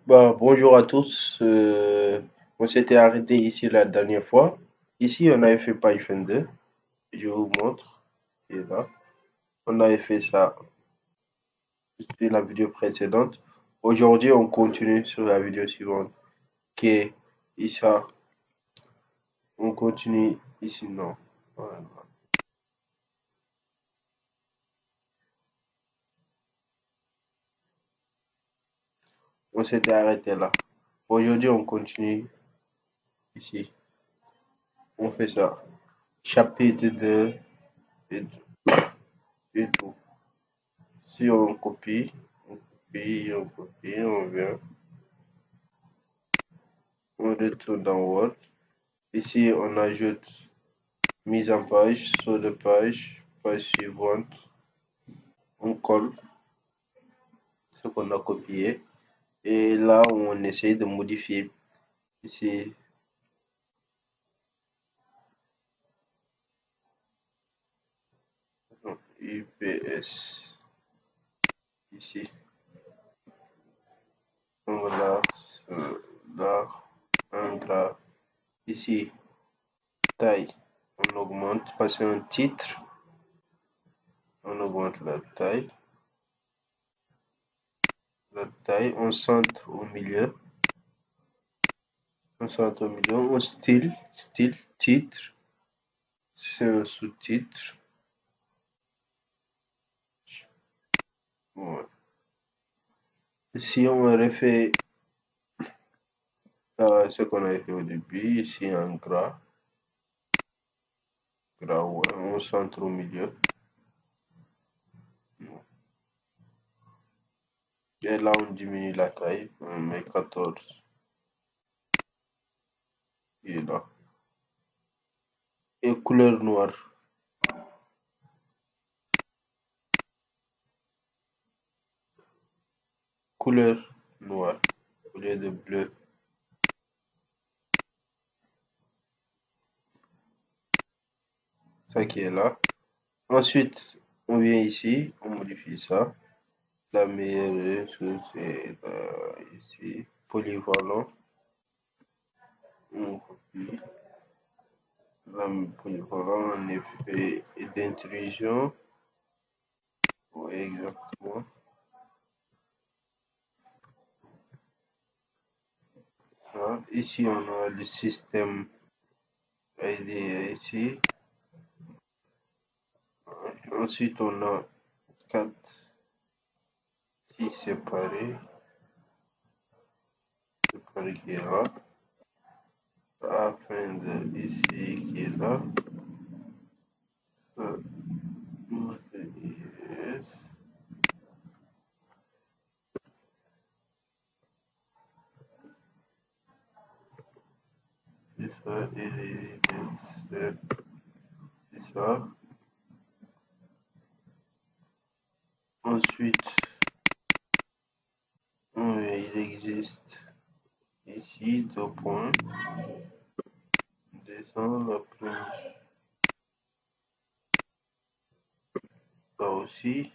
Bah, bonjour à tous. On s'était arrêté ici la dernière fois. Ici, on avait fait page 22. Je vous montre. Et là, on avait fait ça. C'était la vidéo précédente. Aujourd'hui, on continue sur la vidéo suivante, qui est ici. On continue ici, non. Voilà. On s'était arrêté là. Aujourd'hui, on continue ici. On fait ça. Chapitre 2 et, et tout. Si on vient, on retourne dans Word. Ici, on ajoute mise en page, saut de page, page suivante. On colle ce qu'on a copié. Et là, on essaye de modifier. Ici, UPS. Ici, on va là, un gras. Ici, taille. On augmente, passer un titre. On augmente la taille. On centre au milieu. On centre au milieu. On style, titre. C'est un sous-titre. Ouais. Si on refait ce qu'on a fait au début, ici en gras, ouais, on centre au milieu. Et là, on diminue la taille, on met 14. Et là. Et couleur noire. Couleur noire au lieu de bleu. Ça qui est là. Ensuite, on vient ici, on modifie ça. La meilleure chose, c'est ici, polyvalent. On copie. La polyvalent en effet d'intrusion. Oui, exactement. Ça. Ici, on a le système ID ici. Ensuite, on a 4 6 séparés. Séparés qui est là. Afin de ici qui est là. Ça, yes. C'est ça, et c'est ça. Ensuite, il existe ici 2 points. Descend la première. Ça aussi.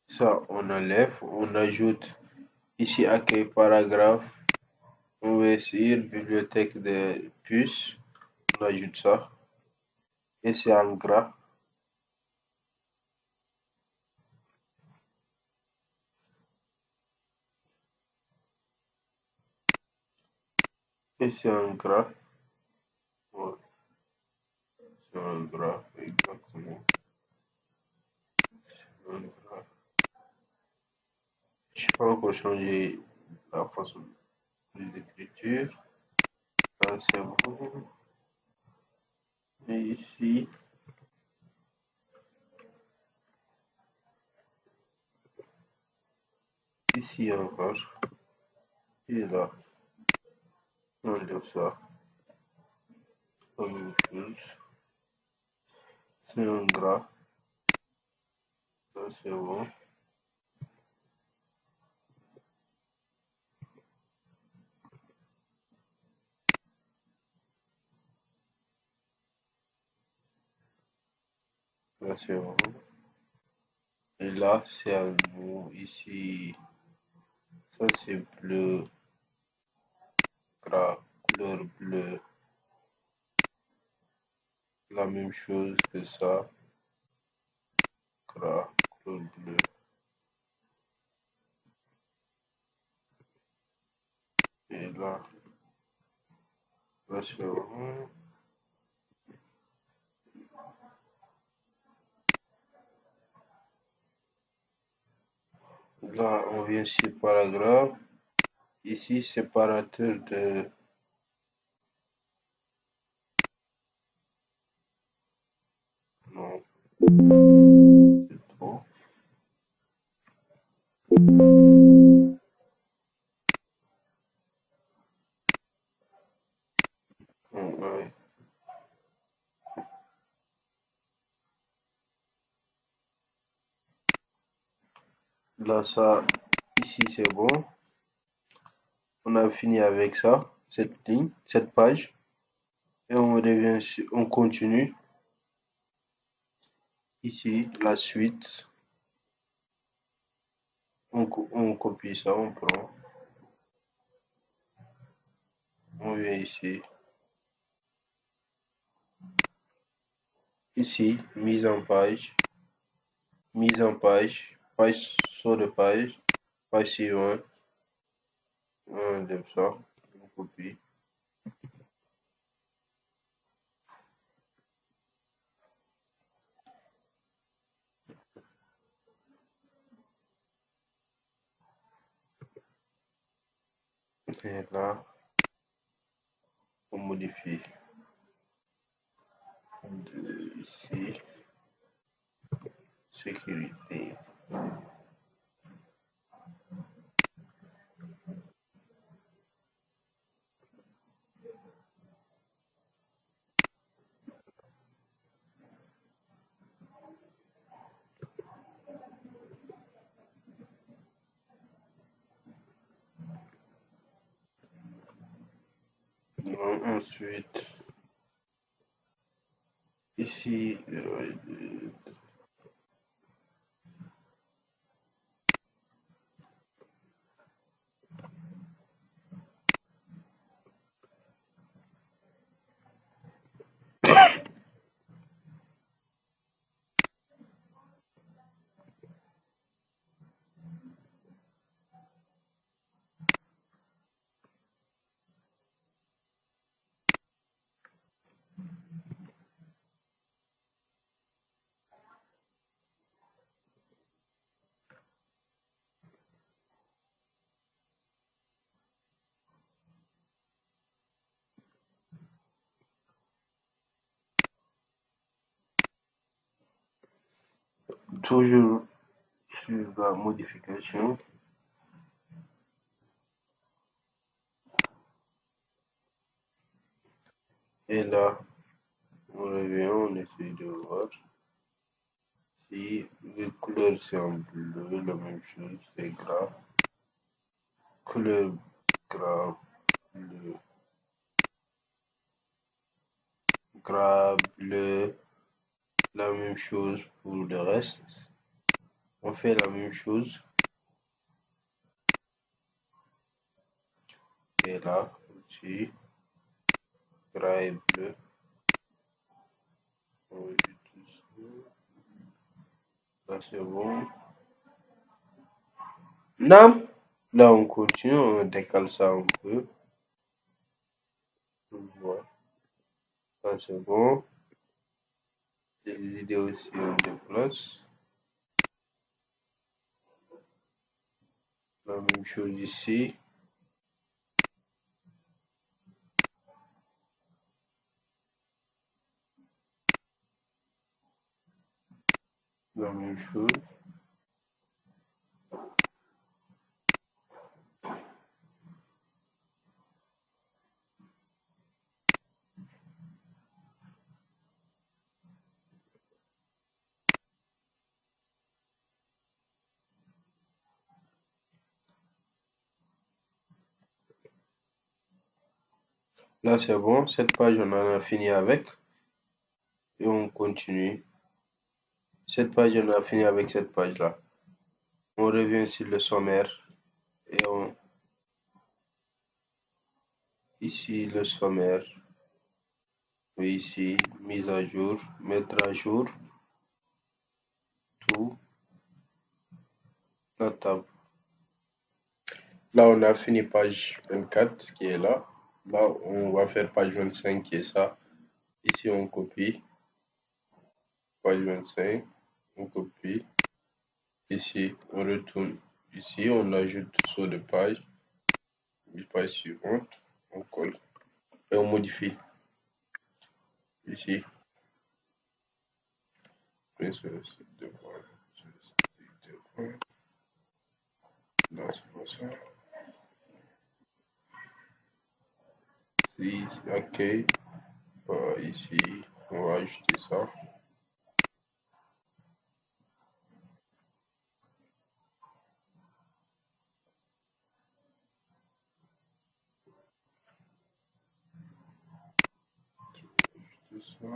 Ça, on enlève. On ajoute ici accueil paragraphe. On va essayer bibliothèque de puces. On ajoute ça. Et c'est en gras. Et c'est en gras. Ouais, c'est en gras, exactement. Un gras. Je peux encore changer la façon d'écriture. Ça, c'est bon. Et ici, encore. Et là, on enlève ça. La même chose. C'est un gras. Ça, c'est bon. Ça, c'est bon. Et là, c'est à nous. Ici, Ça, c'est bleu, gras, couleur bleue. La même chose que ça, gras, couleur bleue. Et là c'est bon. Là, on vient sur paragraphe. Ici, séparateur de... Non, c'est trop. Ouais. Là, ça, ici, c'est bon. On a fini avec ça, cette ligne, cette page. Et on revient, on continue. Ici, la suite. On copie ça, on prend. On vient ici. Ici, mise en page. Mise en page. Page sur de page. Page suivante. On enlève ça. On copie. Et là, on modifie. Ici, sécurité. Ensuite, ici, toujours sur la modification. Et là, on revient, on essaie de voir si les couleurs c'est en bleu, la même chose, c'est gras. Couleur gras, bleu, gras, bleu, la même chose pour le reste. On fait la même chose. Et là, aussi, gras et bleu. On va tout ça. Là, c'est bon. Non. Là, on continue, on décale ça un peu. Voilà. Ça, c'est bon. Les idées aussi, on déplace. La même chose ici. La même chose. Là, c'est bon. Cette page, on en a fini avec. Et on continue. Cette page, on a fini avec cette page-là. On revient sur le sommaire Et ici le sommaire. Et ici, mise à jour, mettre à jour tout la table. Là, on a fini page 24 qui est là. Là, on va faire page 25 qui est ça. Ici, on copie. Page 25, on copie. Ici, on retourne. Ici, on ajoute saut de page. Page suivante, on colle. Et on modifie. Ici. Non, c'est pas ça. Si, ok. Ici, on va ajouter ça. Ça.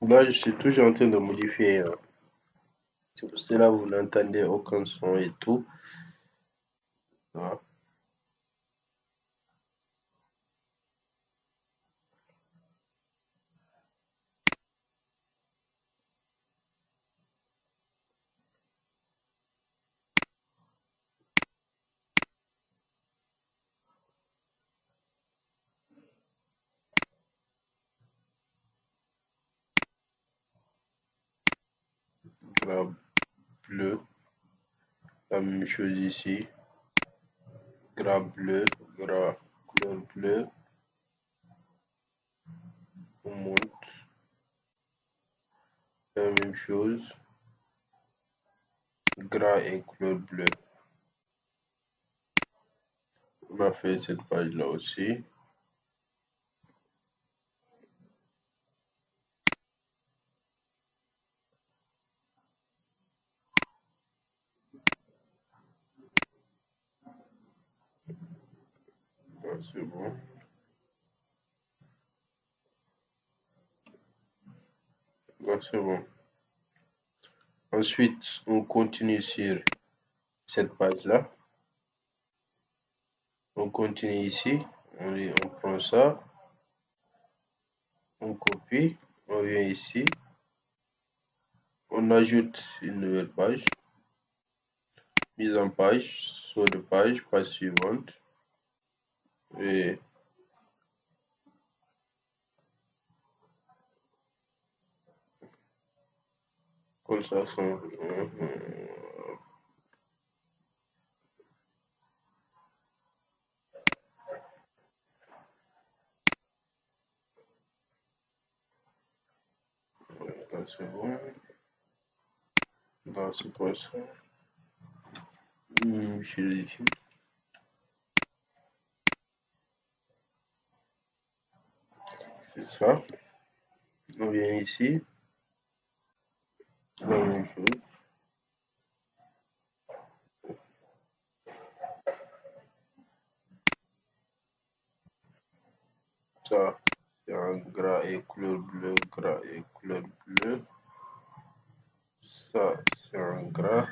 Là, je suis toujours en train de modifier. C'est pour cela que vous n'entendez aucun son et tout. Voilà. Gras bleu. La même chose ici. Gras bleu. Gras couleur bleue. On monte. La même chose. Gras et couleur bleue. On a fait cette page-là aussi. Là, c'est bon. Là, c'est bon. Ensuite, on continue sur cette page-là. On continue ici. On prend ça. On copie. On vient ici. On ajoute une nouvelle page. Mise en page. Saut de page. Page suivante. Et comme ça, là, c'est bon. Là, c'est pas ça. Je l'ai ici. C'est ça. On vient ici. La même chose. Ça, c'est un gras et couleur bleue. Gras et couleur bleue. Ça, c'est un gras.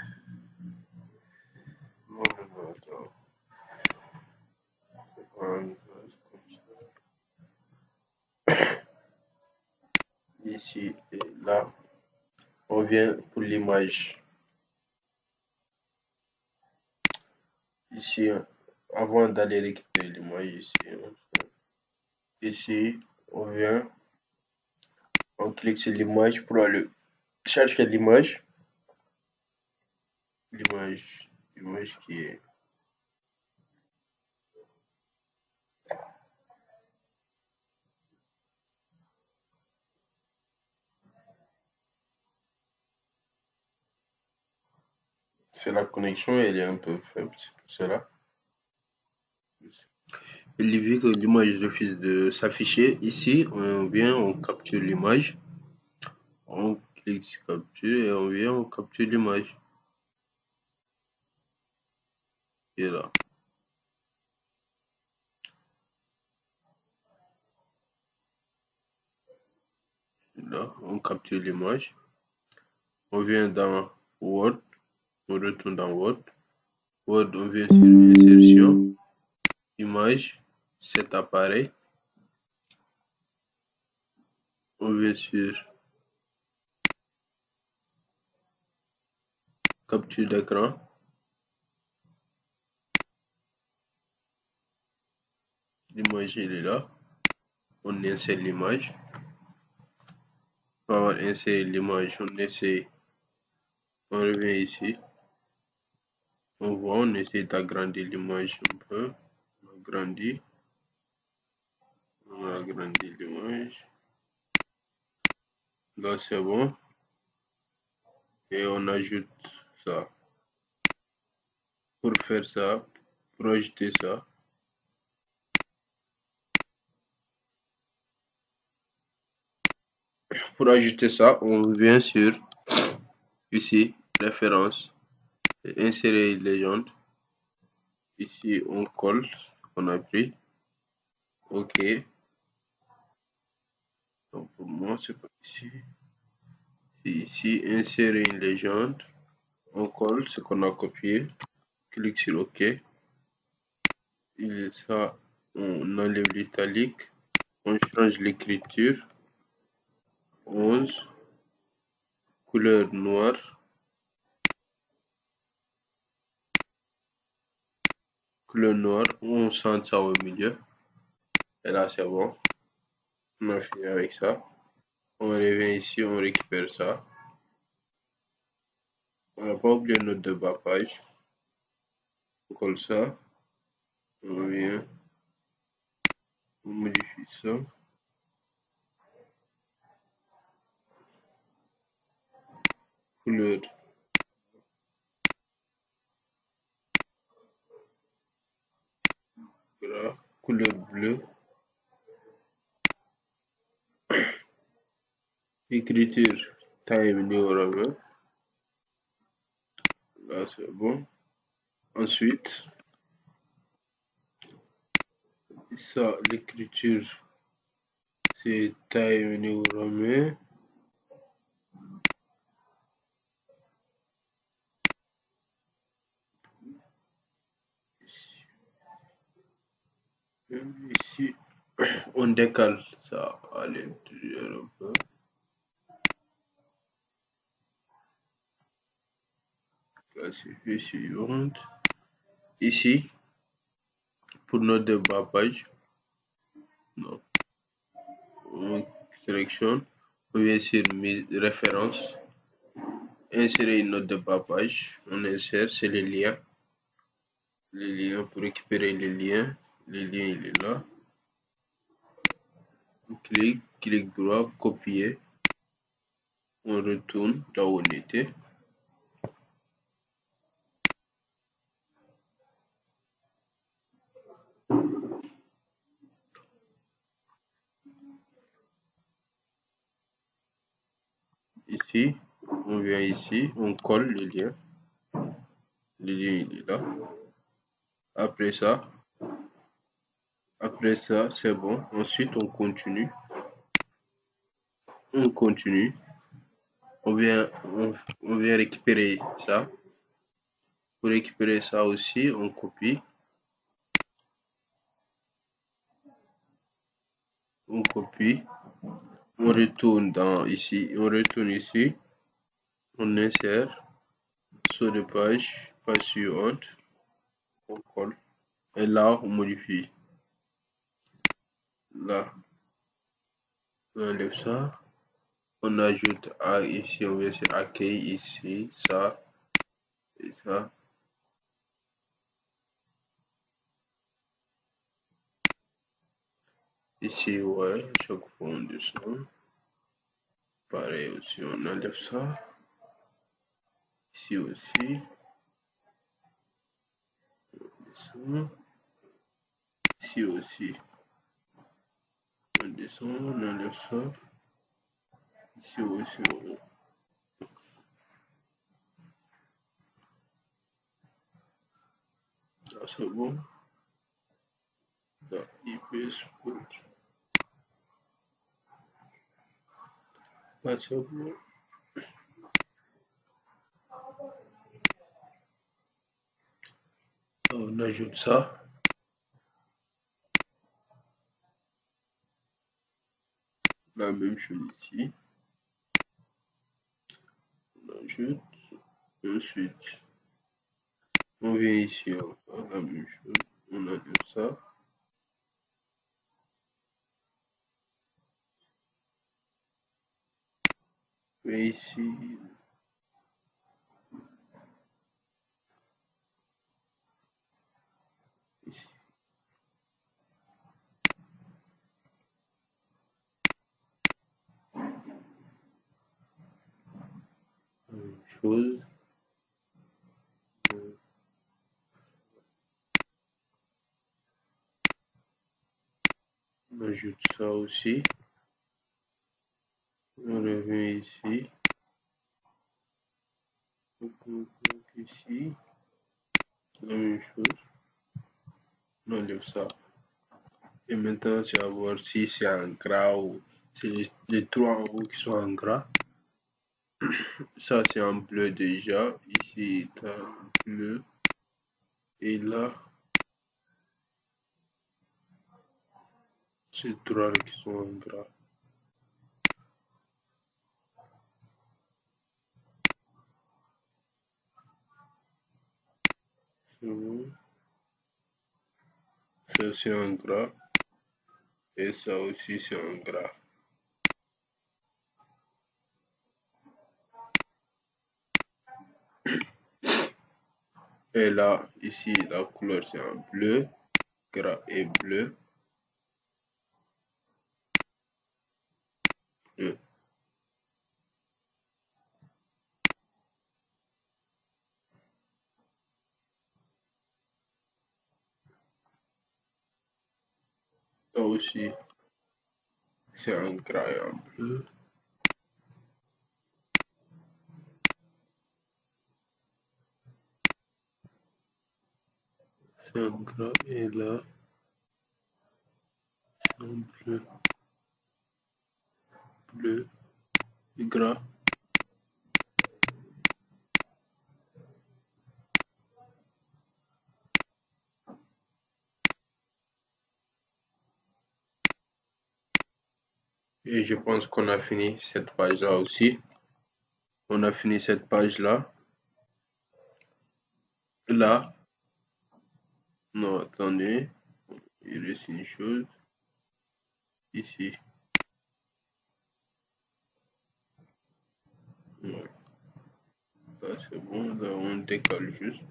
Non, attends. Ici et là. On vient pour l'image. Ici, avant d'aller récupérer l'image, ici, on vient, on clique sur l'image pour aller chercher l'image. L'image qui est c'est la connexion, elle est un peu faible, c'est pour cela. Et vu que l'image refuse de s'afficher, ici, on vient, on capture l'image. On clique sur capture et on vient, on capture l'image. Et là. Là, on capture l'image. On vient dans Word. On retourne dans Word. Word, on vient sur insertion, image, cet appareil. On vient sur capture d'écran. L'image, elle est là. On insère l'image. Pour avoir inséré l'image, on essaie. On revient ici. On voit, on essaie d'agrandir l'image un peu. On agrandit. On agrandit l'image. Là, c'est bon. Et on ajoute ça. Pour faire ça, pour ajouter ça, on vient sur ici, référence, et insérer légende. Ici, on colle ce qu'on a pris. OK. Donc pour moi, c'est pas ici. C'est ici, insérer une légende. On colle ce qu'on a copié. Clique sur OK. Et ça, on enlève l'italique. On change l'écriture. 11. Couleur noire. Couleur noire. On centre ça au milieu. Et là, c'est bon. On a fini avec ça. On revient ici, on récupère ça. On n'a pas oublié notre de bas page. On colle ça. On revient. On modifie ça. Couleur. Gras. Couleur bleue. Écriture Time New Roman. Là, c'est bon. Ensuite, ça, l'écriture, c'est Time New Roman. Ici, on décale ça à l'intérieur un peu. Classifier suivante. Ici, pour notre bas page, non. On sélectionne, on vient sur mes références, insérer une note de bas page, on insère, c'est les liens. Les liens, pour récupérer les liens, il est là. On clic droit, copier. On retourne là où on était. Ici, on vient ici, on colle le lien. Le lien, il est là. Après ça, c'est bon. Ensuite, on continue. On continue. On vient récupérer ça. Pour récupérer ça aussi, on copie. on copie, on retourne ici, on insère, saut de page suivante, on colle, et là on modifie. Là, on enlève ça, on ajoute ici, on va sur accueil, ici, ça, et ça. Ici, ouais, chaque fois on descend. Pareil aussi, on enlève ça. Ici aussi. On descend. Ici aussi. On descend, on enlève ça. Ici aussi, là c'est bon. Là, IP Sport. Là c'est bon. On ajoute ça. La même chose ici. On ajoute. Ensuite, on vient ici encore, la même chose. On enlève ça. Et ici, la même chose. On ajoute ça aussi. On revient ici. On clique ici. La même chose. On enlève ça. Et maintenant, c'est à voir si c'est en gras ou c'est les trois en haut qui sont en gras. Ça, c'est en bleu déjà. Ici, tu as bleu. Et là, c'est les trois qui sont en gras. C'est bon. Ça, c'est en gras. Et ça aussi, c'est en gras. Et là, ici, la couleur, c'est en bleu, gras et bleu. Bleu. Ça aussi, c'est en gras et en bleu. C'est en gras et là, c'est en bleu. Bleu et gras. Et je pense qu'on a fini cette page-là aussi. On a fini cette page-là. Là, non, attendez, il reste une chose. Ici. Ouais. Là, c'est bon, là, on décale juste.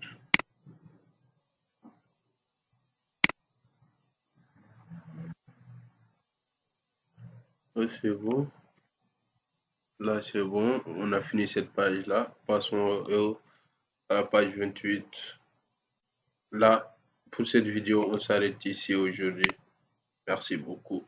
Là, c'est bon. Là, c'est bon. On a fini cette page-là. Passons à la page 28. Là, pour cette vidéo, on s'arrête ici aujourd'hui. Merci beaucoup.